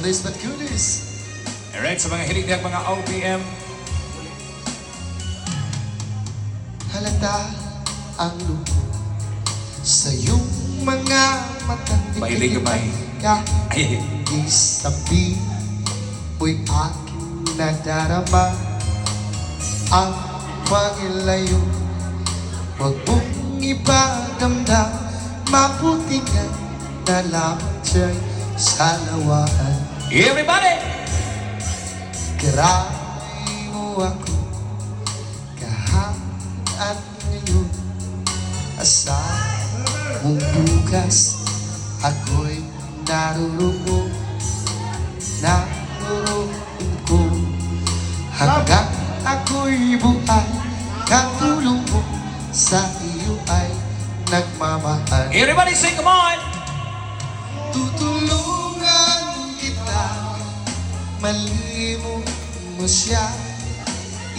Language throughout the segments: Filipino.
oldies but goodies. Alright, sa mga hilig niyang mga OPM. Halata ang lungkot sa iyong mga matang Mahilig kamay. Ay, Di sabi mo'y aking nadarama ang pagilayo. Huwag mong ipadamdam, mabuti ka na lamang dyan sa lawaan. everybody! Grabe mo ako kahapon at ngayon. Asahan mong bukas ako'y naroroon ko hanggang ako'y buhay. Katulong mo sa iyo ay nagmamahal. Everybody sing, come on! Tutulungan kita, malimot mo siya,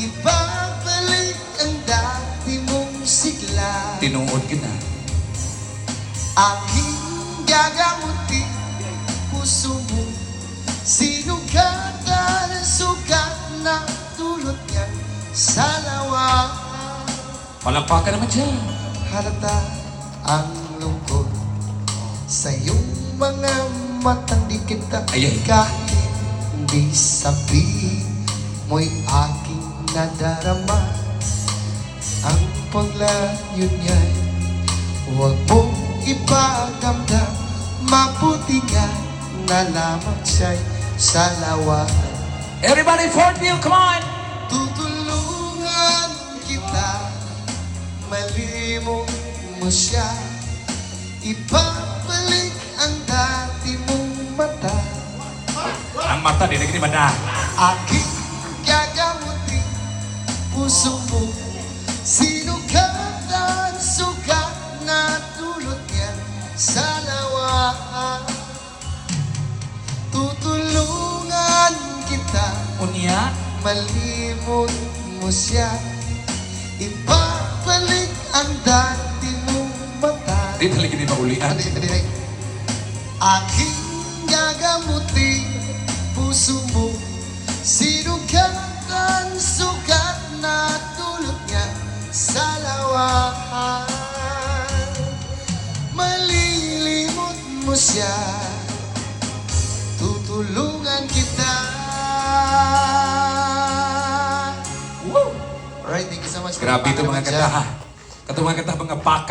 ibabalik ang dati mong sigla. Tinuod ka na. Aking gagamutin puso mo, sinugatan ang sugat na dulot niya sa lawa. Palakpakan naman dyan. Halata ang lungkot sa iyong mga matang di kita. Ayan. Kahit hindi sabihin mo'y aking nadarama ang paglayo niya'y huwag mong ipagamdam, mabuti nga na lamang siya'y sa lawa. Everybody, Fort Mill, come on! Tutulungan kita, malimot mo siya, ibabalik ang dati mong mata. Ang mata, di naging mata. Aking gagamutin puso mo, sinugatan sugat na dulot niya sa lawa. Tutulungan kita, Unya? malimot mo siya, ibabalik ang dati mong mata. Di talaga di maulian. Aking gagamutin puso mo, sinugatan sugat na dulot niya sa lawahan. Malilimot mo siya, tutulungan kita. Woo! Alright, thank you so much. Grabe ito mga kanta ha. Katong mga kanta mga baka.